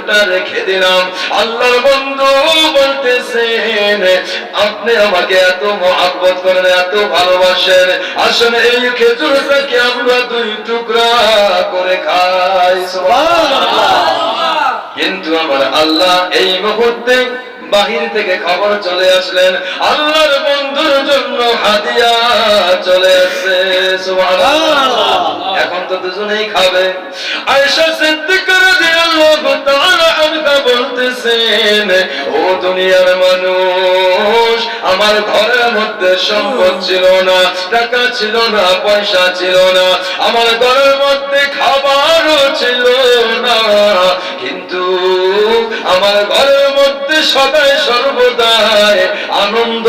জীবনটা রেখে দিলাম। আল্লাহর বন্ধু বলতেছেন, আপনি আমাকে এত মহব্বত করেন, এত ভালোবাসেন, আসলে এই খেজুরটাকে আমরা 2 টুকরা করে খাই। সুবহানাল্লাহ। কিন্তু আমার আল্লাহ এই মুহূর্তে বাহির থেকে খবর চলে আসলেন, আল্লাহর বন্ধুর জন্য হাদিয়া চলে আসছে। সুবহানাল্লাহ। এখন তো দুজনেই খাবে। আয়েশা সিদ্দিকা রাদিয়াল্লাহু তাআলা আনহা বলতেছেন, ও দুনিয়ার মানুষ, আমার ঘরের মধ্যে সম্পদ ছিল না, টাকা ছিল না, পয়সা ছিল না, আমার ঘরের মধ্যে খাবারও ছিল না, কিন্তু আমার ঘরের মধ্যে সদাই সর্বদাই আনন্দ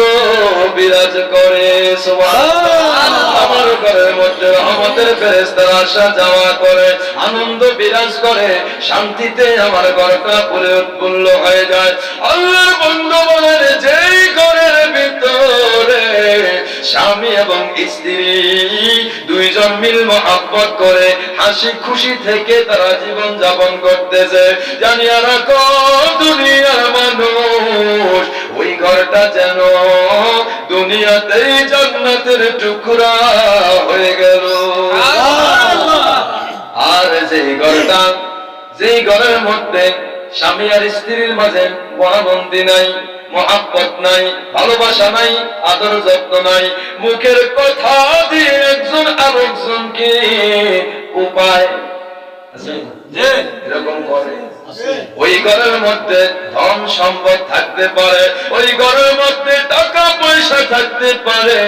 বিরাজ করে। সুবহানাল্লাহ। আমার ঘরের মধ্যে রহমতের ফেরেশতারা আসা যাওয়া করে, আনন্দ বিরাজ করে, শান্তিতে আমার ঘরটা পুরে উৎফুল্ল হয়ে যায়। আল্লাহর বন্ধু বলেন, যেই ঘরের ভিতরে স্বামী এবং স্ত্রী দুইজন মিল মহব্বত করে হাসি খুশি থেকে তারা জীবন যাপন করতেছে, জানিয়া রাখো দুনিয়ার মানুষ, ওই ঘরটা যেন দুনিয়াতেই জান্নাতের টুকরা হয়ে গেল। আর যেই ঘরের মধ্যে স্বামী আর স্ত্রীর মাঝে বনাবন্দি নাই, মহব্বত নাই, ভালোবাসা নাই, আদর যত্ন নাই, মুখের কথা দিয়ে একজন আরেকজনকে উপায় এরকম করে, ওই ঘরের মধ্যে ধন সম্পদ থাকতে পারে, ওই ঘরের মধ্যে টাকা পয়সা থাকতে পারে,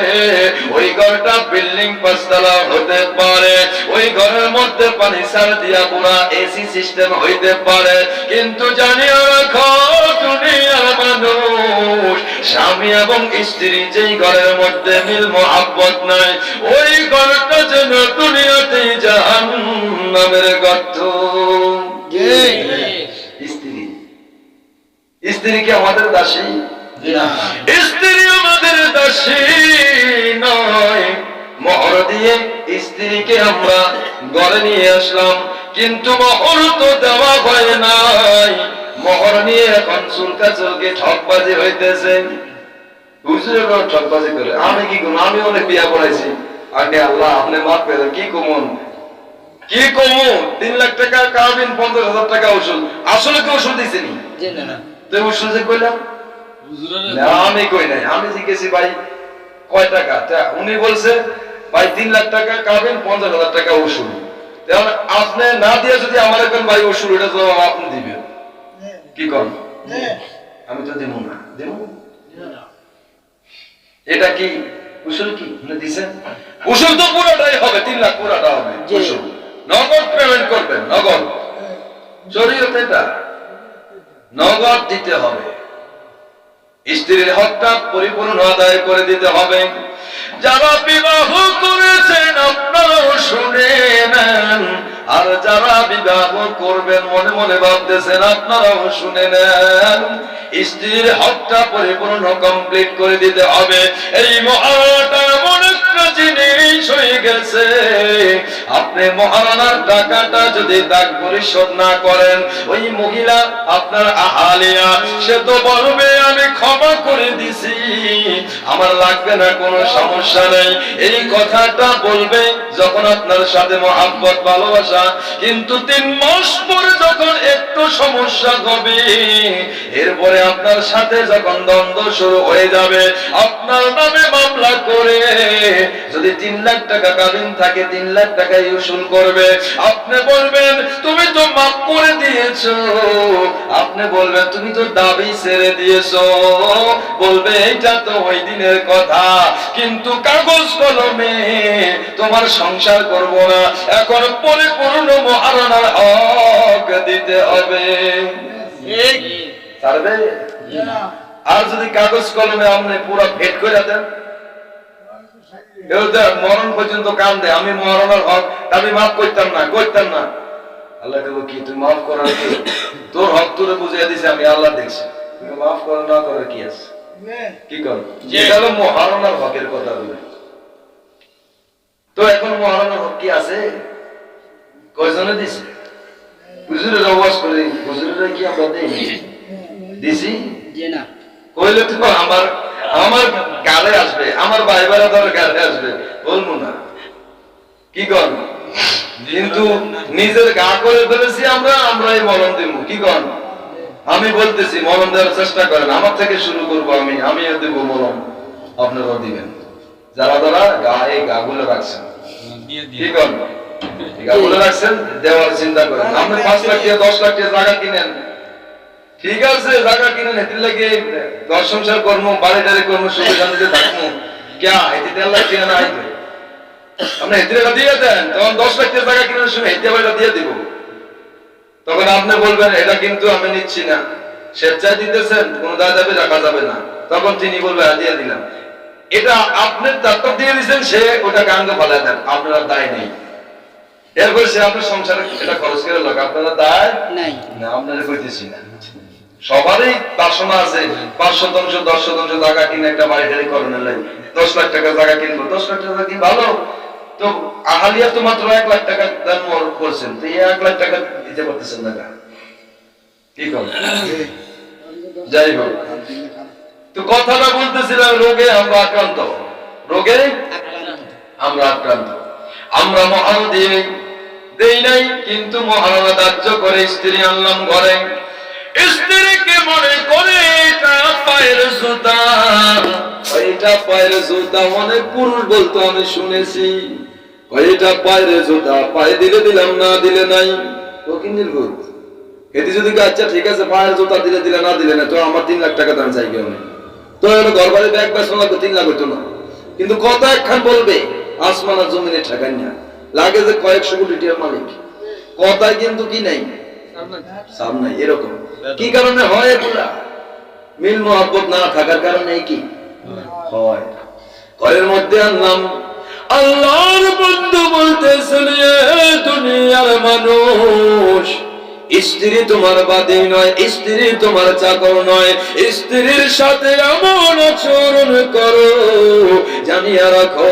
ওই ঘরটা বিল্ডিং 5 তলা হতে পারে, ওই ঘরের মধ্যে পানি সার দিয়া পুরা এসি সিস্টেম হইতে পারে, কিন্তু জানিয়া রাখো দুনিয়ার মানুষ, স্বামী এবং স্ত্রী যেই ঘরের মধ্যে মিল মহব্বত নাই, ওই ঘরটা যেন দুনিয়াতেই জাহান্নামের গর্ত। স্ত্রী কি আমাদের দাসী? স্ত্রী আমাদের দাসী নয়। মোহর দিয়ে স্ত্রীকে আমরা ঘরে নিয়ে আসলাম, কিন্তু মোহর তো দেওয়া হয় নাই। মোহর নিয়ে এখন চুলকা চুলকে ঠকবাজি হইতেছে। হুজুরেরা ঠকবাজি করে, আমি কি করব? আমি অনেক বিয়া পড়াইছি, আগে আল্লাহ আপনি মাফ করে দেন। কি কমন 3 লাখ টাকা কাবিন, 50,000 টাকা ওষুধ। আসলে কি ওষুধ দিছেনি? তো ওষুধ যে কইলাম না, আমি কই নাই, আমি জিজ্ঞেসি ভাই কয় টাকা, উনি বলছে ভাই 3 লাখ টাকা কাবিন, 50,000 টাকা ওষুধ। তাহলে আপনি না দিয়ে যদি আমার এখন ভাই ওষুধ, এটা তো আপনি দিবেন, কি করেন? আমি তো দেব না, দেব এটা কি উসুল? কি দিছেন? উসুল তো পুরোটাই হবে, 3 লাখ পুরোটা হবে উসুল। নগদ পেমেন্ট করবেন, নগদ। শরীয়তে এটা নগদ দিতে হবে। স্ত্রীর হকটা পরিপূর্ণ আদায় করে দিতে হবে। যারা বিবাহ করেছেন আপনারাও শুনে নেন, আর যারা বিবাহ করবেন মনে মনে ভাবতেছেন আপনারাও শুনে নেন। স্ত্রীর হকটা পরিপূর্ণ কমপ্লিট করে দিতে হবে। এই মহারানাটা এমন একটা জিনিস হয়ে গেছে, আপনি মহারানার টাকাটা যদি দাগ পরিশোধ না করেন, ওই মহিলা আপনার আহালিয়া, সে তো বলবে আমি ক্ষমা করে দিছি, আমার লাগবে না, কোনো সমস্যা নেই। এই কথাটা বলবে যখন আপনার সাথে মহব্বত ভালোবাসা, কিন্তু 3 মাস পরে যখন একটু সমস্যা হবে, এরপরে আপনার সাথে যখন দ্বন্দ্ব শুরু হয়ে যাবে, আপনার নামে মামলা করে যদি 3 লাখ টাকা কাবিন থাকে 3 লাখ টাকাই উসুল করবে। আপনি বলবেন তুমি তো মাফ করে দিয়েছো, আপনি বলবেন তুমি তো দাবি ছেড়ে দিয়েছো, বলবে এটা তো ওই দিনের কথা, কিন্তু কাগজ কলমে তোমার সংসার করব না, এখন পরিপূর্ণ মহারানার হক দিতে হবে। পারবে? আর যদি কাগজ কলমে আপনি পুরো ভেট করে দেন, মরণ পর্যন্ত কান দেয় আমি মহারানার হক আমি মাফ করতাম না, আল্লাহ বলবো কি তুই মাফ করার কি? তোর হক তোরে বুঝিয়ে দিছে, আমি আল্লাহ দেখছি, তুমি মাফ করো না করার কি আছে? কি করো? এটা হলো মহারানার হকের কথা বলে। তো এখন মহারানার হক কি আছে? কয়জনে দিছে? হুজুরের আওয়াজ করে হুজুরের কি আমরা দেই দিছি জি না কইলে তো আমার গালে আসবে, আমার ভাই বেড়াদার গালে আসবে, বলবো না কি কর, কিন্তু নিজের গা করে ফেলেছি আমরাই মলম দিব, কি কর? আমি বলতেছি মলম দেওয়ার চেষ্টা করেন, আমার থেকে শুরু করবো, আমি দেব মলম, আপনারাও দিবেন। যারা যারা গায়ে গাগুলো রাখছেন, কি করেন গাগুলো রাখছেন, দেওয়ার চিন্তা করেন। আপনি 5 লাখ টাকা 10 লাখ টাকা জায়গা কিনেন, ঠিক আছে, জায়গা কিনেন, এটির লাগে ঘর সংসার কর্ম বাড়ি টাড়ি কর্ম সুখে শান্তিতে থাকবো, ক্যা এটি 1.5 লাখ টাকা না আইবে, আপনি এটি টাকা দিয়ে দেন, তখন 10 লাখ টাকা জায়গা কিনার সময় এটি টাকা দিয়ে দিব, তখন আপনি বলবেন এটা কিন্তু আমি নিচ্ছি না, স্বেচ্ছায় দিতেছেন, কোনো দায় দাবি রাখা যাবে না, তখন তিনি বলবে দিয়ে দিলাম। এটা আপনার দায়িত্ব দিয়ে দিচ্ছেন, সে ওটা গাঙ্গে ফেলায় দেন, আপনার দায় নেই, এরপর সে আপনার সংসারে এটা খরচ করে লোক, আপনারা দায় নাই না, আপনারা কইতেছি না। সবারই বাসনা আছে 5 শতাংশ 10 শতাংশ জায়গা কিনে একটা বাড়ি টাড়ি করানোর লাগে, 10 লাখ টাকা জায়গা কিনবো, 10 লাখ টাকা কি ভালো, তো আহালিয়া তো মাত্র 1 লাখ টাকা দান করছেন, তো এই 1 লাখ টাকা দিতে পারতেছেন না, কি করবেন? যাই হোক, তো কথাটা বলতেছিলাম, রোগে আমরা আক্রান্ত, রোগে আমরা আক্রান্ত, আমরা মহারদী দেই নাই, কিন্তু মহারানা দাহ্য করে স্ত্রী আনলাম ঘরে, স্ত্রীকে মনে করে এটা পায়ের জুতা, এটা পায়ের জুতা, অনেক পুরুষ বলতো আমি শুনেছি, এটা পায়ের জুতা, পায়ে দিলে দিলাম, না দিলে নাই, তো কি নির্ভুত, এটি যদি আচ্ছা ঠিক আছে পায়ের জুতা দিলে দিলে না দিলে না, তো আমার 3 লাখ টাকা দাম চাই কেউ নেই, তো এলো ঘর বাড়ি ব্যাগ বেসন লাগবে, 3 লাখ হইতো না, কিন্তু কথা একখান বলবে আসমান আর জমিনে ঠেকাই না, লাগে যে কয়েকশো কোটি টাকার মালিক, কথায় কিন্তু কি নাই সাম নাই, এরকম কি কারণে হয় এগুলা? মিল মোহাব্বত না থাকার কারণে কি হয়? ঘরের মধ্যে আনলাম, আল্লাহর বন্ধু বলতেছেন এ দুনিয়ার মানুষ, স্ত্রী তোমার বাদী নয়, স্ত্রী তোমার চাকর নয়, স্ত্রীর সাথে এমন আচরণ করো জানিয়া রাখো,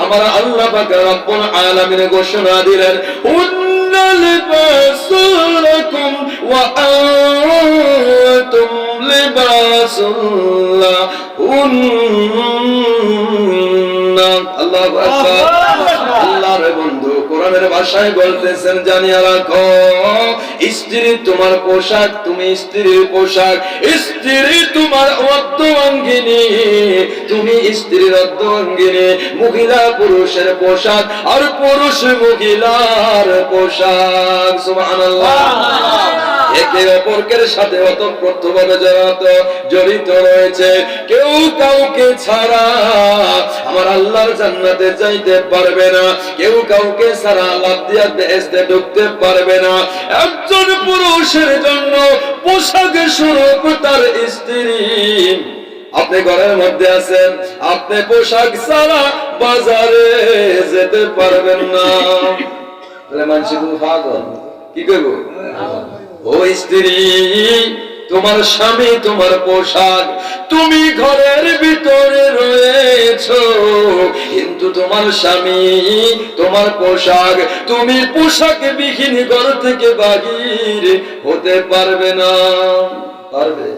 আমার আল্লাহ পাক রব্বুল আলামিন ঘোষণা দিলেন, হুন্না লিবাসুল লাকুম ওয়া আনতুম লিবাসুল লাহুন্না। আল্লাহু আকবার। আল্লাহর বন্ধু কোরআনের ভাষায় বলতেছেন জানিয়া রাখো, স্ত্রী তোমার পোশাক, তুমি স্ত্রীর পোশাক, স্ত্রী তোমার অর্ধাঙ্গিনী, তুমি স্ত্রীর অর্ধাঙ্গিনী, মহিলা পুরুষের পোশাক আর পুরুষ মহিলার পোশাক, সুবহানাল্লাহ। একে অপরের সাথে ওতপ্রোতভাবে জড়িত রয়েছে, কেউ কাউকে ছাড়া আমার আল্লাহর জান্নাতে যাইতে পারবে না, কেউ কাউকে ছাড়া লাফ দিয়া বেহেশতে ঢুকতে পারবে না। একজন পুরুষের জন্য পোশাক স্বরূপ তার স্ত্রী। আপনি ঘরের মধ্যে আছেন, আপনি পোশাক ছাড়া বাজারে যেতে পারবেন না, তাহলে মানুষ পাগল, কি করবো? ও স্ত্রী, তোমার স্বামী তোমার পোশাক, তুমি ঘরের ভিতরে রয়েছো, কিন্তু তোমার স্বামী তোমার পোশাক, তুমি পোশাক বিহীন ঘর থেকে বাহির হতে পারবে না, পারবে?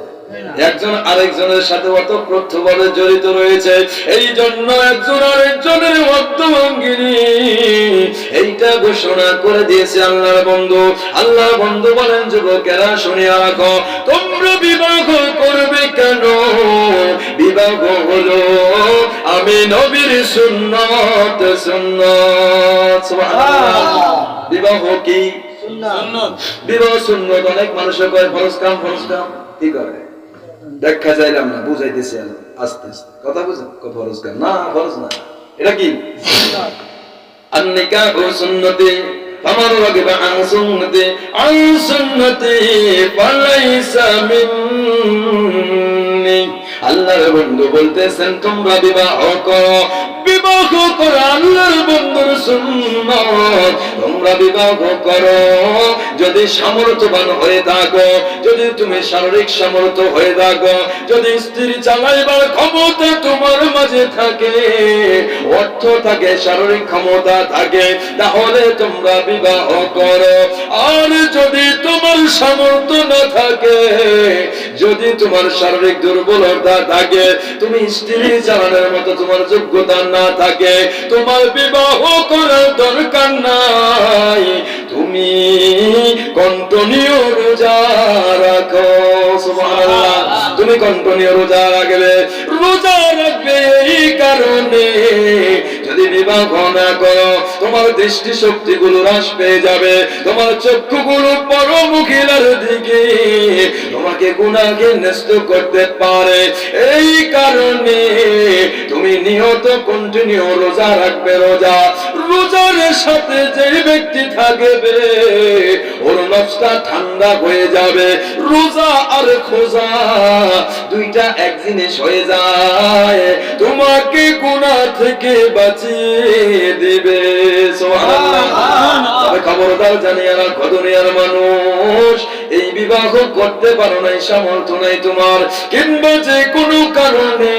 একজন আরেকজনের সাথে ওতপ্রোতভাবে জড়িত রয়েছে, এই জন্য একজন আরেকজনের অর্ধাঙ্গিনী, এইটা ঘোষণা করে দিয়েছে আল্লাহর বন্ধু। আল্লাহর বন্ধু বলেন, যুবকেরা শুনিয়া রাখো, তোমরা বিবাহ করবে কেন? বিবাহ হলো আমি নবীর সুন্নাত, সুন্নাত, সুবহানাল্লাহ। বিবাহ কি? সুন্নাত। বিবাহ সুন্নাত। অনেক মানুষ কয় ফরজ কাম, ফরজ কাম, কি করে? দেখা যাইলাম না, বুঝাইতেছি আস্তে আস্তে, কথা বুঝেন? ফরজ কাম না, ফরজ না, এটা কি? আন-নিকাহু সুন্নতি ফামান রাগিবা আন সুন্নতি আন সুন্নতি ফালাইসা মিন্নি। আল্লাহর বন্ধু বলতেছেন তোমরা বিবাহ করো, বিবাহ করা আল্লাহর বন্ধুর সুন্নাত। তোমরা বিবাহ করো যদি সামর্থ্যবান হয়ে থাকো, যদি তুমি শারীরিক সামর্থ্য হয়ে থাকো, যদি স্ত্রী চালাইবার ক্ষমতা তোমার মাঝে থাকে, অর্থ থাকে, শারীরিক ক্ষমতা থাকে, তাহলে তোমরা বিবাহ করো। আর যদি তোমার সামর্থ্য না থাকে, যদি তোমার শারীরিক দুর্বলতা থাকে, তুমি স্ত্রী চালানোর মতো তোমার যোগ্যতা না থাকে, তোমার বিবাহ করার দরকার নাই। তুমি কন্টিনিউ রোজা রাখো। সুবহানাল্লাহ। তুমি কন্টিনিউ রোজা রাখবে। রোজা রাখবে এই কারণে, যদি বিবাহ না করো তোমার দৃষ্টি শক্তি গুলো হ্রাস পেয়ে যাবে, তোমার চক্ষুগুলো পর মহিলার দিকে তোমাকে গুনাহে ন্যস্ত করতে পারে। এই কারণে তুমি নিয়ত কন্টিনিউ রোজা রাখবে। রোজার সাথে যে ব্যক্তি থাকবে ওর নফসটা ঠান্ডা হয়ে যাবে। রোজা আর খোঁজা দুইটা এক জিনিস হয়ে যায়, তোমাকে গুনাহ থেকে বাঁচিয়ে দিবে। সুবহানাল্লাহ। তবে খবরদার জানিয়ে রাখো দুনিয়ার মানুষ, এই বিবাহ করতে পারো নাই, সামর্থ্য নাই তোমার, কিংবা যে কোনো কারণে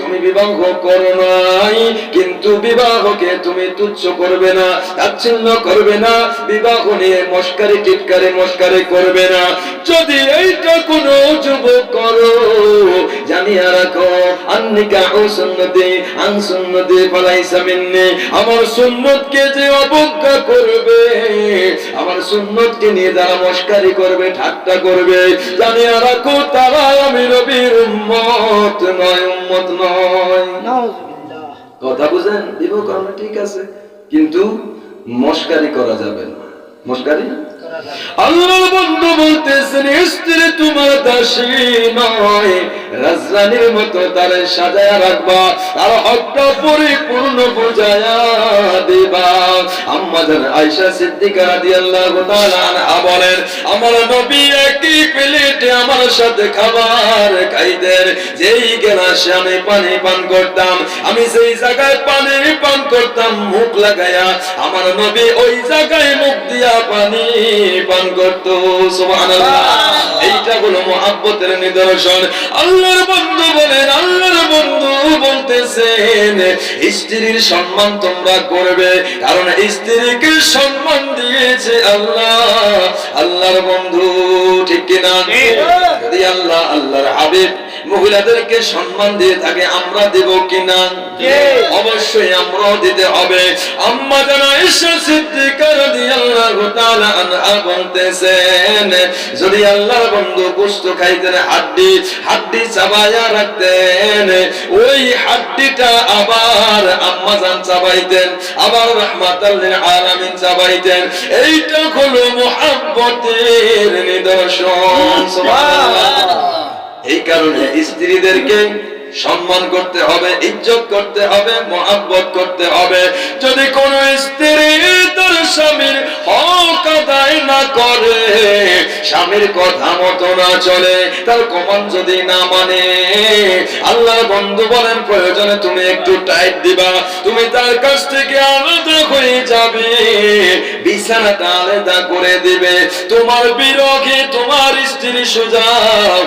তুমি বিবাহ করো নাই, কিন্তু বিবাহকে তুমি তুচ্ছ করবে না, তাচ্ছিল্য করবে না, বিবাহ নিয়ে মস্কারি টিটকারি মস্কারি করবে না। যদি এইটা কোনো যুবক করো, জানিয়ে রাখো আন্নিকাহু সুন্নতি আন সুন্নতি ফালাইসা মিন্নি, আমার সুন্নতকে যে অবজ্ঞা করবে, আমার সুন্নতকে নিয়ে যারা মস্কারি করবে, ঠাট্টা করবে, জানিয়ে রাখো তারা আমি নবীর উম্মত নয়, উম্মত নয়। কথা বুঝেন? বিবাহ করা ঠিক আছে, কিন্তু মস্কারি করা যাবে না। মস্কারি আল্লাহর বন্ধু বলতেছেন, স্ত্রী তোমার দাসী নয়, রাজরানীর মতো তার সাজায়া রাখবা, তার হকটা পরিপূর্ণ বুঝায়া দিবা। আম্মা জান আয়েশা সিদ্দিকা রাদিয়াল্লাহু তাআলা আনহা বলেন, আমার নবী একই প্লেটে আমার সাথে খাবার খাইতেন, যেই গ্লাসে আমি পানি পান করতাম, আমি সেই জায়গায় পানি পান করতাম মুখ লাগায়া, আমার নবী ওই জায়গায় মুখ দিয়া পানি পান করত। সুবহানাল্লাহ। এইটা হলো মুহাব্বতের নিদর্শন। আল্লাহর বন্ধু বলেন, আল্লাহর বন্ধু বলতেছেন, স্ত্রীর সম্মান তোমরা করবে, কারণ স্ত্রীকে সম্মান দিয়েছে আল্লাহ, আল্লাহর বন্ধু। ঠিক কিনা? যদি আল্লাহ আল্লাহর হাবিব মহিলাদেরকে সম্মান দিয়ে থাকে, আমরা দেব কিনা? অবশ্যই আমরাও দিতে হবে। আম্মা জান আয়েশা সিদ্দিকা রাদিয়াল্লাহু তাআলা আনহা বলতেছেন, যদি আল্লাহর বন্ধু গোশত খাইতেন, হাড্ডি চাবায়া রাখতেন, ওই হাড্ডিটা আবার আম্মা জান চাবাইতেন, আবার রাহমাতাল লিল আলামিন চাবাইতেন। এইটা হলো মুহাব্বতের নিদর্শন। সুবহানাল্লাহ। এই কারণে স্ত্রীদেরকে সম্মান করতে হবে, ইজ্জত করতে হবে, মুহাব্বত করতে হবে। যদি কোন স্ত্রী তার স্বামীর হক আদায় না করে, স্বামীর কথা মতো না চলে, তার কমান্ড যদি না মানে, আল্লাহর বন্ধু বলেন প্রয়োজনে তুমি একটু টাইট দিবা, তুমি তার কাছ থেকে আলাদা হয়ে যাবে, বিছানাটা আলাদা করে দিবে, তোমার বিরহে তোমার স্ত্রী সোজা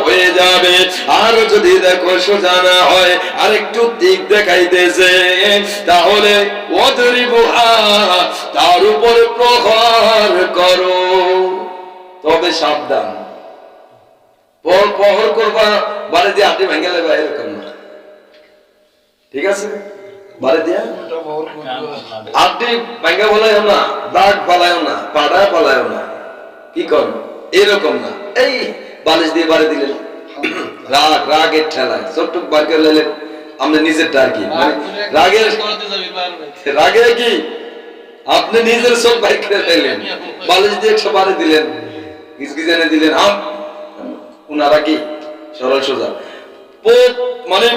হয়ে যাবে। আর যদি দেখো সোজা না হয়, আর একটু দিক দেখাইতেছে, তাহলে তার উপরে প্রহার করো। তবে সাবধান, প্রহার করবা বাড়ি দিয়ে হাতে ভেঙে লেবা, এরকম না। ঠিক আছে? বাড়ি দিয়া হাতে ভেঙে বলাইও না, দাগ পালাইও না, পাড়া পালাইও না, কি কর এরকম না। এই বালিশ দিয়ে বাড়ি দিলেন, রাগের ঠেলায় চট্টুক বার করে নিলেন, আপনি নিজেরটা আর কি, রাগে কি আপনি নিজের সব বাইক করে ফেললেন, বালিশ দিয়ে বাড়ি দিলেন, গিজগিজানে দিলেন, উনারা কি সরল সোজা, মানে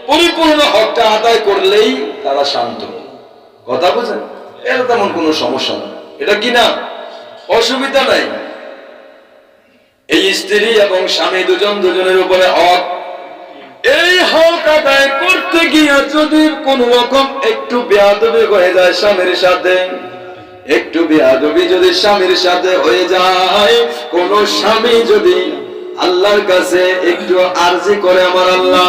পরিপূর্ণ হকটা আদায় করলেই তারা শান্ত। কথা বুঝেন? এর তেমন কোনো সমস্যা না, এটা কি না অসুবিধা নাই। এই স্ত্রী এবং স্বামী দুজনের উপরে হক এই হক আদায় করতে গিয়ে যদি কোন রকম একটু বেয়াদবি হয়ে যায় স্বামীর সাথে, একটু বেয়াদবি যদি স্বামীর সাথে হয়ে যায়, কোন স্বামী যদি আল্লাহর কাছে একটু আরজি করে, আমার আল্লাহ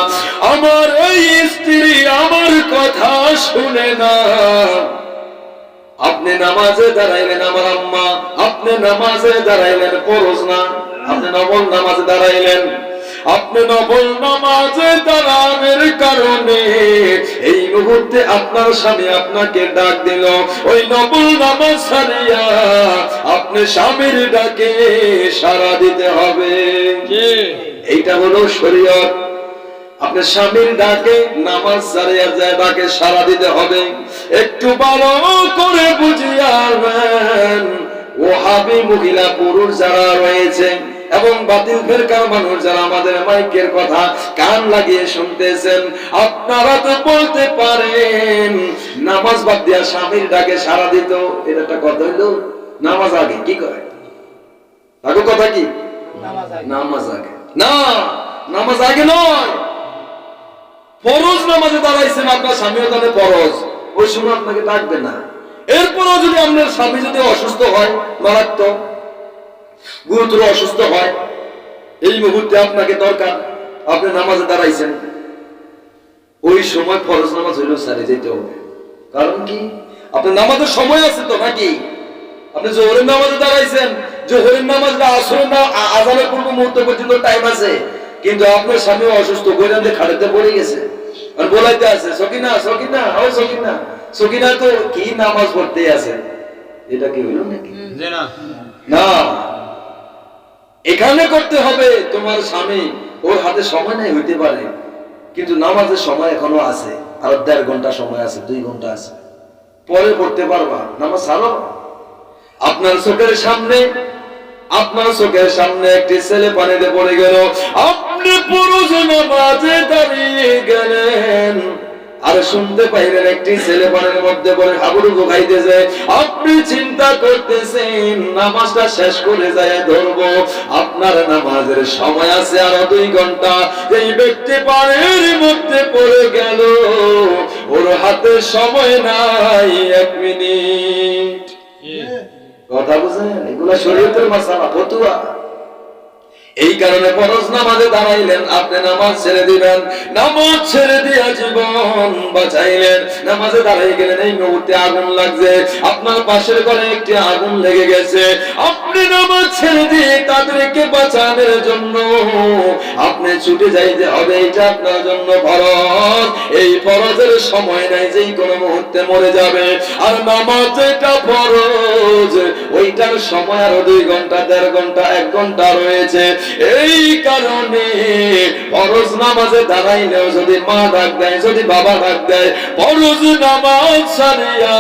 আমার এই স্ত্রী আমার কথা শুনে না, আপনি নামাজে দাঁড়াইলেন আমার আম্মা, আপনি নামাজে দাঁড়াইলেন ফরজ না, আপনি নফল নামাজে দাঁড়াইলেন, আপনি নফল নামাজে দাঁড়ানোর কারণে এই মুহূর্তে আপনার স্বামী আপনাকে ডাক দিল, ওই নফল নামাজ ছাড়িয়া আপনি স্বামীর ডাকে সাড়া দিতে হবে। এইটা হলো শরীয়ত। আপনার স্বামীর ডাকে নামাজ ছাড়িয়া যায় ডাকে সাড়া দিতে হবে। একটু ভালো করে বুঝিয়াবেন, ওহাবী মহিলা পুরুষ যারা রয়েছে এবং বাতিল ফেরকার মানুষ যারা আমাদের মাইকের কথা কান লাগিয়ে শুনতেছেন, আপনারা তো বলতে পারেন নামাজ বাদ দিয়া স্বামীর ডাকে সাড়া দিত, এটা একটা কথা হইল? নামাজ আগে কি করে? তাকে কথা কি নামাজ আগে না, নামাজ আগে নয়। ফরজ নামাজে দাঁড়াইছেন আপনার স্বামীও তাহলে ফরজ, ওই সময় আপনাকে ডাকবে না। এরপরও যদি আপনার স্বামী যদি অসুস্থ হয়, মারাত্মক গুরুতর অসুস্থ হয়, এই মুহূর্তে আপনাকে দরকার, আপনি নামাজে দাঁড়াইছেন, ওই সময় ফরজ নামাজ হইলেও সারে যেতে হবে। কারণ কি? আপনার নামাজের সময় আছে তো নাকি? আপনি জোহরের নামাজে দাঁড়াইছেন, জোহরের নামাজটা আসরের না আযানের পূর্ব মুহূর্ত পর্যন্ত টাইম আছে, কিন্তু আপনার স্বামী অসুস্থ, গোলাতে খাড়াতে পড়ে গেছে আর বলাইতে আছে সকিনা সকিনা ও সকিনা সকিনা, তো কি নামাজ পড়তে আছে, এটা কি হইল নাকি? না, এখানে করতে হবে। তোমার স্বামী ওর হাতে সময় নাই হইতে পারে, কিন্তু নামাজের সময় এখনো আছে, আর 1.5 ঘন্টা সময় আছে, 2 ঘন্টা আছে, পরে পড়তে পারবা, নামাজ ছাড়ো। আপনার চোখের সামনে, আপনার চোখের সামনে একটি ছেলে পানিতে পড়ে গেল, আপনি পুরুষ নামাজে দাঁড়িয়ে গেলেন আর শুনতে পাইলেন একটি ছেলে পানির মধ্যে পড়ে হাবুডুবু খাইতেছে, আপনি চিন্তা করতেছেন নামাজটা শেষ করে যায় ধরবো, আপনার নামাজের সময় আছে আরো 2 ঘন্টা। এই ব্যক্তি পানির মধ্যে পড়ে গেল, ওর হাতে সময় নাই 1 মিনিট। কথা বুঝেন? এগুলা শরীয়তের মাসালা, ফতুয়া। এই কারণে ফরজ নামাজে দাঁড়াইলেন, আপনি নামাজ ছেড়ে দিবেন, নামাজ ছেড়ে দিয়া জীবন বাঁচাইলেন, নামাজে দাঁড়াই গেলেন, এই মুহূর্তে আগুন লাগছে, আপনার পাশের ঘরে একটি আগুন লেগে গেছে, আপনি নামাজ ছেড়ে দিয়ে তাদেরকে বাঁচানোর জন্য আপনি ছুটে যাইতে হবে, এটা আপনার জন্য ফরজ। এই ফরজের সময় নাই, যেই কোনো মুহূর্তে মরে যাবে। আর নামাজ যেটা ফরজ, ওইটার সময় আরো 2 ঘন্টা 1.5 ঘন্টা 1 ঘন্টা রয়েছে। এই কারণে ফরজ নামাজে দাঁড়াইলেও যদি মা ডাক দেয়, যদি বাবা ডাক দেয়, ফরজ নামাজ ছাড়িয়া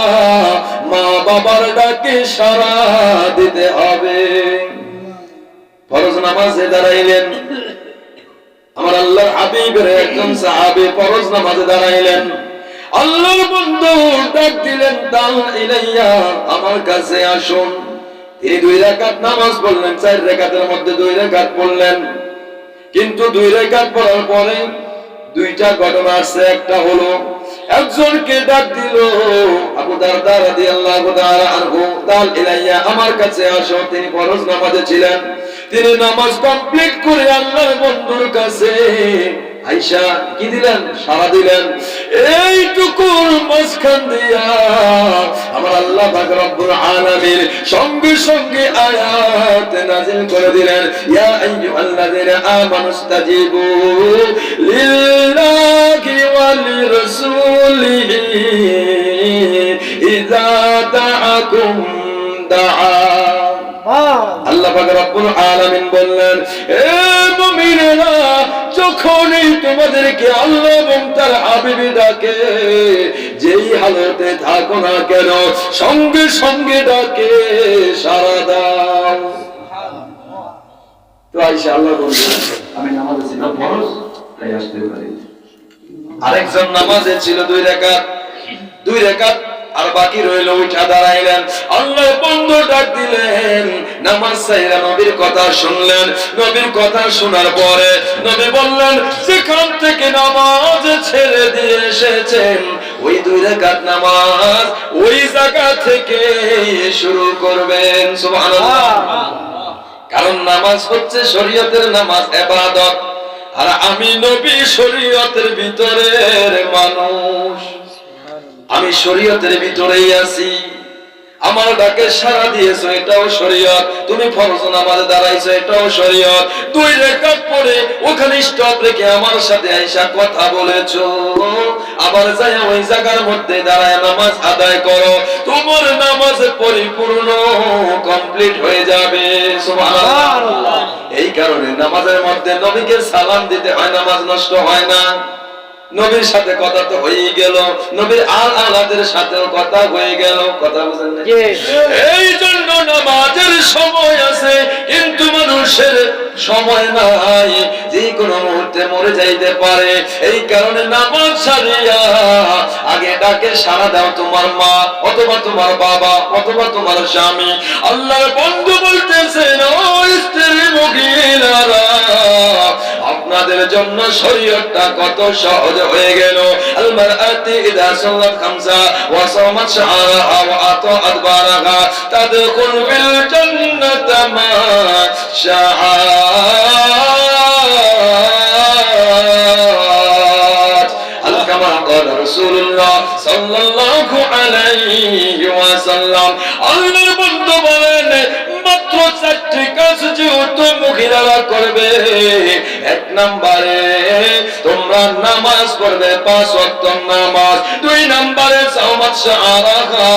মা বাবার ডাকে সাড়া দিতে হবে। ফরজ নামাজে দাঁড়াইলেন, আমার আল্লাহর হাবিবের একজন সাহাবী ফরজ নামাজে দাঁড়াইলেন, আল্লাহর বন্ধু ডাক দিলেন, তাল ইলাইয়া, আমার কাছে আসুন। তিনি 2 রাকাত নামাজ পড়লেন, 4 রাকাতের মধ্যে 2 রাকাত পড়লেন, কিন্তু 2 রাকাত পড়ার পরে 2টা ঘটনা আসছে। একটা হলো একজনকে ডাক দিল, আবু দারদা রাদিয়াল্লাহু তাআলা আনহু, তাল ইলাইয়া, আমার কাছে আসো। তিনি ফরজ নামাজে ছিলেন, তিনি নামাজ কমপ্লিট করে আল্লাহর বন্ধুর কাছে আয়েশা কি দিলেন? সাড়া দিলেন। এইটুকুর মাঝখান দিয়া আমার আল্লাহ পাক রব্বুল আলামিন সঙ্গে সঙ্গে আয়াত নাযিল করে দিলেন, ইয়া আইয়ুহাল্লাযীনা আমানুস্তাজিবু লিল্লাহি ওয়া লিরাসূলিহি ইযা দাআকুম দাআ। আল্লাহ পাক রব্বুল আলামিন বললেন, হে মুমিনেরা, যখনই তোমাদেরকে আল্লাহ এবং তার হাবিব ডাকে, যেই হালতে থাকো না কেন, সঙ্গে সঙ্গে ডাকে সাড়া দাও। তো আয়েশা আল্লাহ বললেন, আমি নামাজে ছিলাম ফরজ, তাই আসতে পারি। আরেকজন নামাজে ছিল 2 রাকাত, 2 রাকাত আর বাকি রইল উঠা দাঁড়াইলেন। আল্লাহ বন্ধু ডাক দিলেন, নামাজ ছাইরা নবীর কথা শুনলেন। নবীর কথা শোনার পরে নবী বললেন, যেখান থেকে নামাজ ছেড়ে দিয়ে এসেছেন ওই 2 রাকাত নামাজ ওই জায়গা থেকে শুরু করবেন। সুবহানাল্লাহ। কারণ নামাজ হচ্ছে শরীয়তের নামাজ, ইবাদত। আর আমি নবী শরীয়তের ভিতরের মানুষ, আমি শরীয়তের ভিতরেই আছি। আমার ডাকে সাড়া দিয়েছো, এটাও শরীয়ত। তুমি ফরজ নামাজে দাঁড়াইছো, এটাও শরীয়ত। 2 রাকাত পরে ওখানে স্টপ রেখে আমার সাথে আইসা কথা বলেছো, আবার যাই ওই জায়গার মধ্যে দাঁড়ায় নামাজ আদায় করো, তোমার নামাজ পরিপূর্ণ কমপ্লিট হয়ে যাবে। সুবহানাল্লাহ। এই কারণে নামাজের মধ্যে নবীকে সালাম দিতে হয়, নামাজ নষ্ট হয় না। নবীর সাথে কথা তো হয়ে গেল, নবীর আলাদের সাথেও কথা হয়ে গেল। কথা বুঝেন না? এই জন্য নামাজের সময় আছে, কিন্তু মানুষের সময় নাই, যে কোনো মুহূর্তে মরে যাইতে পারে। এই কারণে নামাজ ছাড়িয়া আগে ডাকে সাড়া দাও তোমার মা অথবা তোমার বাবা অথবা তোমার স্বামী। আল্লাহর বন্ধু বলতেছেন, ও স্ত্রী মহিলারা, আপনাদের জন্য শরীয়তটা কত সহজ হয়ে গেল। আল মারআতি ইযা সাল্লাত খামসা ওয়া সামাত শাহরাহা ওয়া আতাআত বারাহা তাদখুল ফিল জান্নাতি মা শাআত। আল কামা ক্বালা রাসূলুল্লাহ সাল্লাল্লাহু আলাইহি ওয়াসাল্লাম। আল্লাহর বন্ধু বলেন, মাত্র 4টি কাজ যেহেতু মহিলারা করবে। 1 নম্বরে তোমরা নামাজ পড়বে, 5 ওয়াক্ত নামাজ। 2 নম্বরে সাওমাত শাহরাহা,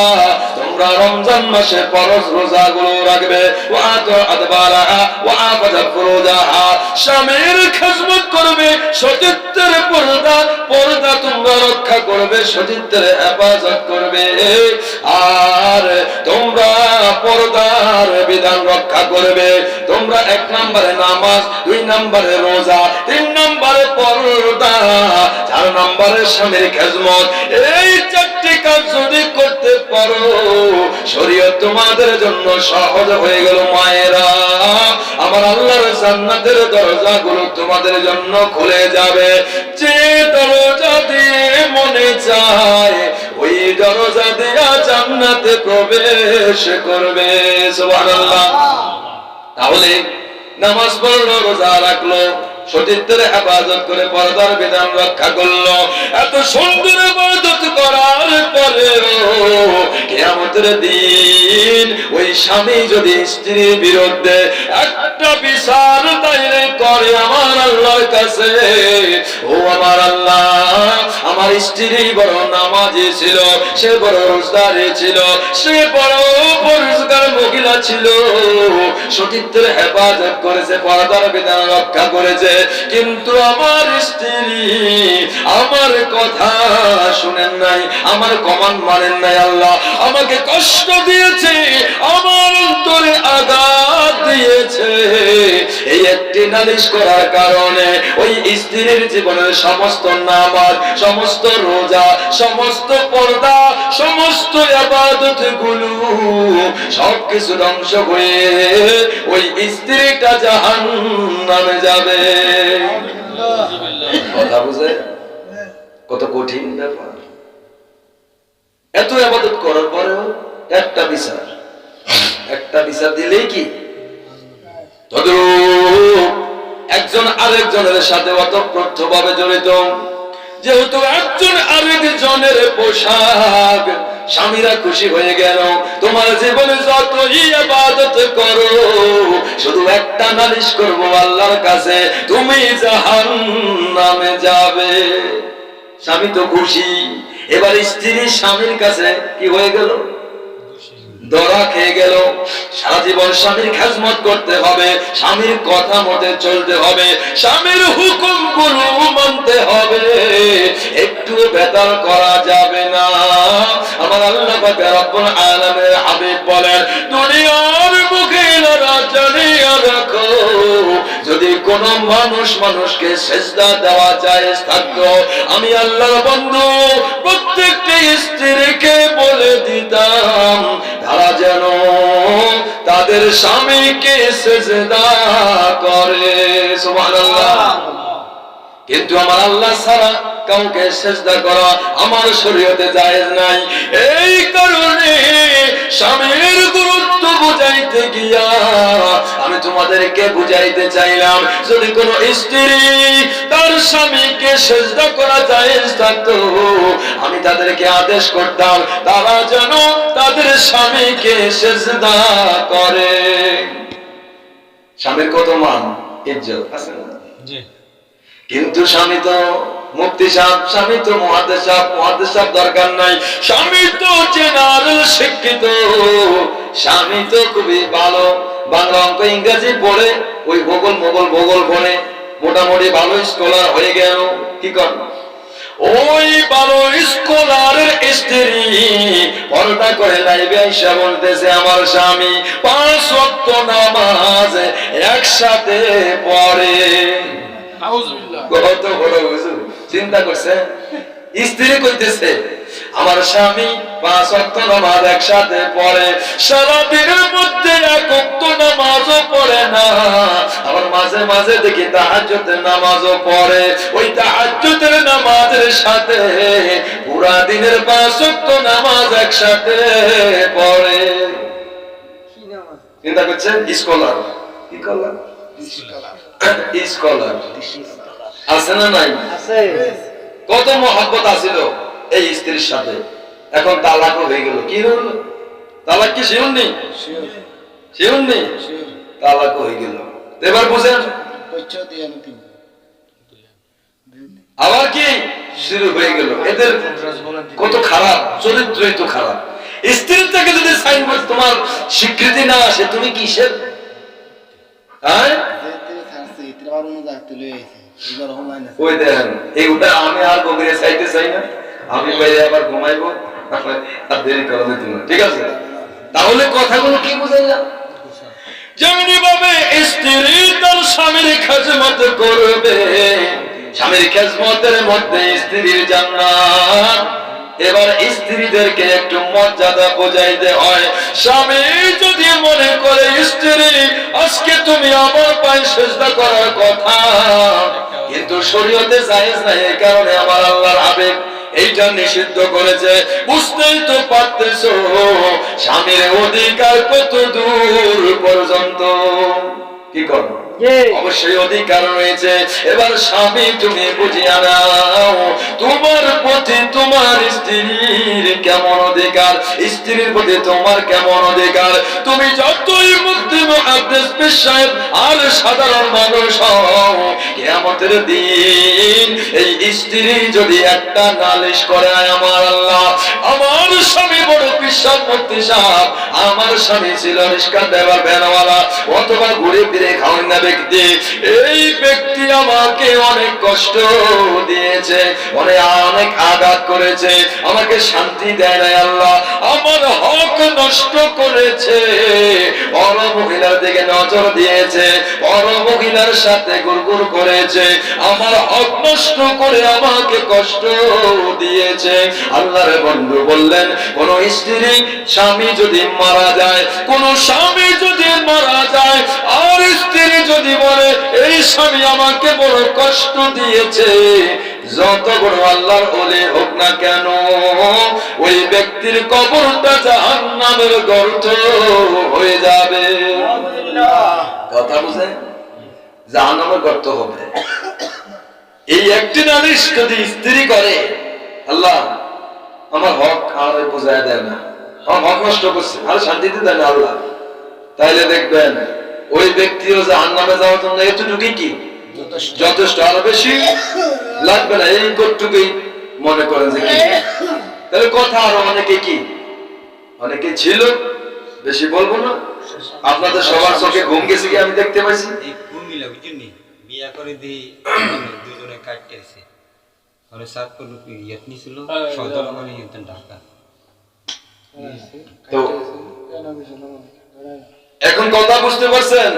তোমরা রমজান মাসে ফরজ রোজাগুলো রাখবে। ওয়া আতাআত বারাহা ওয়া আফাজাত ফুরুজাহা, স্বামীর খিদমত করবে, সতীত্বের পর্দা তোমরা রক্ষা করবে, সতীত্বের হেফাজত করবে। আর তোমরা পর্দার বিধান রক্ষা করবে। তোমরা 1 নম্বরে নামাজ, 2 নম্বরে রোজা, 3 নম্বরে পর্দা, 4 নম্বরে স্বামীর খিদমত। এই 4টি কাজ যদি করতে পারো, শরীয়ত তোমাদের জন্য সহজ হয়ে গেল। মায়েরা, আমার আল্লাহর জান্নাতের দরজাগুলো তোমাদের জন্য খুলে যাবে। যে দরজা দিয়ে মনে চায় ওই দরজা দিয়া জান্নাতে প্রবেশ করবে। সুবহানাল্লাহ। তাহলে নামাজ পড়লো, রোজা রাখলো, সতীত্বের হেফাজত করে পর্দার বিধান রক্ষা করলো, এত সুন্দর ইবাদত করার পরেও কিয়ামতের দিন ওই স্বামী যদি স্ত্রীর বিরুদ্ধে একটা বিচার দায়ের করে আমার আল্লাহর কাছে, ও আমার আল্লাহ, আমার স্ত্রী বড় নামাজি ছিল, সে বড় রোজদারি ছিল, সে বড় পরিষ্কার মহিলা ছিল, সতীত্বের হেফাজত করেছে, পর্দার বিধান রক্ষা করেছে, কিন্তু আমার স্ত্রী আমার কথা শুনেন নাই, আমার কমান্ড মানেন নাই। আল্লাহ আমাকে কষ্ট দিয়েছে, আমার অন্তরে আঘাত দিয়েছে। এই একটি নালিশ করার কারণে ওই স্ত্রীর জীবনের সমস্ত নামাজ, সমস্ত রোজা, সমস্ত পর্দা, সমস্ত ইবাদত গুলো সবকিছু ধ্বংস হয়ে ওই স্ত্রীটা জাহান্নামে যাবে। কথা বুঝে? কত কঠিন ব্যাপার। এত ইবাদত করার পরেও একটা বিচার দিলেই কি একজন আরেকজনের সাথে ওতপ্রোতভাবে জড়িত। যেহেতু একজন আরেকজনের পোশাক, স্বামীরা খুশি হয়ে গেল। তোমার জীবনে যতই ইবাদত করো, শুধু একটা নালিশ করব আল্লাহর কাছে, তুমি জাহান্নামে যাবে। স্বামী তো খুশি। এবার স্ত্রী স্বামীর কাছে কি হয়ে গেল? ধরা খেয়ে গেল। সারা জীবন স্বামীর খেজমত করতে হবে, স্বামীর কথা মতে চলতে হবে, স্বামীর হুকুম গুলো মানতে হবে, একটু বেতাল করা যাবে না। আমার আল্লাহ পাক রব্বুল আলামিন হাবিব বলেন, দুনিয়ার মুখিলারা জানিয়া রাখো, যদি কোন মানুষকে সেজদা দেওয়া যায় থাকতো, আমি আল্লাহর বন্ধু প্রত্যেকটি স্ত্রীকে বলে দিতাম তারা যেন তাদের স্বামীকে সেজদা করে। সুবহানাল্লাহ। কিন্তু আমার আল্লাহ ছাড়া কাউকে সেজদা করা আমার শরীয়তে জায়েজ নাই। এই কারণে স্বামীর গুরুত্ব বুঝাইতে গিয়া আমি তোমাদেরকে বুঝাইতে চাইলাম, যদি কোন স্ত্রী তার স্বামীকে সেজদা করা জায়েজ থাকতো, আমি তাদেরকে আদেশ করতাম তারা যেন তাদের স্বামীকে সেজদা করে। স্বামীর কত মান ইজ্জত আছে না? জি। কিন্তু স্বামী তো মুফতি সাহেব, স্বামী তো মুহাদ্দিস সাহেব দরকার নাই, স্বামী তো জেনারেল শিক্ষিত, স্বামী তো খুবই ভালো বাংলা অঙ্ক ইংরেজি পড়ে, ওই ভূগোল পড়ে মোটামুটি ভালো স্কলার হয়ে গেল। কি কর ওই ভালো স্কলারের স্ত্রী পর্দা করে লাইভে আইসা বলতেছে আমার স্বামী 5 ওয়াক্ত নামাজ একসাথে পড়ে। কত বড় হুজুর, চিন্তা করছে স্ত্রী কইতেছে আমার স্বামী 5 ওয়াক্ত নামাজ একসাথে পড়ে, সারা দিনের মধ্যে 1 ওয়াক্ত নামাজও পড়ে না, আবার মাঝে মাঝে দেখি তাহাজ্জুদের নামাজও পড়ে, ওই তাহাজ্জুদের নামাজের সাথে পুরা দিনের 5 ওয়াক্ত নামাজ একসাথে পড়ে। কি নামাজ? চিন্তা করছেন স্কলার, কি কলার স্কলার আছে না নাই? আছে। কত মহব্বত আছিল এই স্ত্রীর সাথে, এখন তালাকও হয়ে গেল। কি হলো? তালাক কি শিউননি? শিউননি, তালাকও হয়ে গেল। এবার বুঝেন আবার কি শুরু হয়ে গেল। এদের কত খারাপ চরিত্রই তো খারাপ। স্ত্রীর থেকে যদি সাইনবোর্ড তোমার স্বীকৃতি না আসে, তুমি কিসের? হ্যাঁ ওই দেখেন এইটা আমি আর গভীরে চাইতে চাই না, আমি বাইরে আবার ঘুমাইবো, আর দেরি করানো তুমি। ঠিক আছে, তাহলে কথাগুলো কি বুঝাইলাম? যেমনি ভাবে স্ত্রী তার স্বামীর খেজমত করবে, স্বামীর খেজমতের মধ্যে স্ত্রীর জান্নাত। এবার স্ত্রীদেরকে একটু মর্যাদা বোঝাইতে হয়। স্বামী যদি মনে করে স্ত্রী আজকে তুমি আমার পায়ে সেজদা করার কথা, কিন্তু শরীয়তে জায়েজ নাই, এই কারণে আমার আল্লাহর আবেগ এইটা নিষিদ্ধ করেছে। বুঝতেই তো পারতেছো স্বামীর অধিকার কত দূর পর্যন্ত। কি করবো? অবশ্যই অধিকার রয়েছে। এবার স্বামী তুমি বুঝিয়া নাও তোমার প্রতি তোমার স্ত্রীর কেমন অধিকার, স্ত্রীর প্রতি তোমার কেমন অধিকার। তুমি যতই মুফতি মুহাদ্দিস পীর সাহেব আর সাধারণ মানুষ হও, কিয়ামতের দিন এই স্ত্রী যদি একটা নালিশ করে আমার আল্লাহ আমার স্বামী বড় পীর সাহেব মুফতি সাহেব, আমার স্বামী ছিল রিক্সা ড্রাইভার ভ্যানওয়ালা অথবা ঘুরে ফিরে খাওয়ান না ব্যক্তি, এই ব্যক্তি আমাকে অনেক কষ্ট দিয়েছে, অনেক আঘাত করেছে, আমাকে শান্তি দেয় নাই আল্লাহ, আমার হক নষ্ট করেছে, বড় মহিলার দিকে নজর দিয়েছে, বড় মহিলার সাথে গুরগুর করেছে, আমার হক নষ্ট করে আমাকে কষ্ট দিয়েছে। আল্লাহর বন্ধু বললেন কোন স্ত্রী স্বামী যদি মারা যায়, কোন স্বামী যদি মারা যায় আর স্ত্রী যদি বলে এই স্বামী আমাকে বড় কষ্ট দিয়েছে, যত বড় আল্লাহর ওলি হোক না কেন, ওই ব্যক্তির কবরটা জাহান্নামের গর্ত হয়ে যাবে। কথা বুঝে জাহান্নামের গর্ত হবে। এই একটি নালিশ যদি স্ত্রী করে আল্লাহ আমার হক আমার বোঝায় দেয় না, আমার হক নষ্ট করছে, আর শান্তিতে দেয় না আল্লাহ, তাইলে দেখবেন ওই ব্যক্তিও জাহান্নামে যাওয়ার জন্য এতটুকুই কি যথেষ্ট, আরো বেশি লাগবে না, এই কতটুকুই মনে করেন যে কি। তাহলে কথা আরো অনেকে কি অনেকে ছিল, বেশি বলবো না। আপনাদের সবার চোখে ঘুম গেছে কি আমি দেখতে পাইছি। বিয়া করে দিই দুজনে কাটতেছে, আর সাতপুর ইয়াতনি ছিল সদর মানে ইয়াতন ঢাকা। তো এখন কথা বুঝতে পারছেন?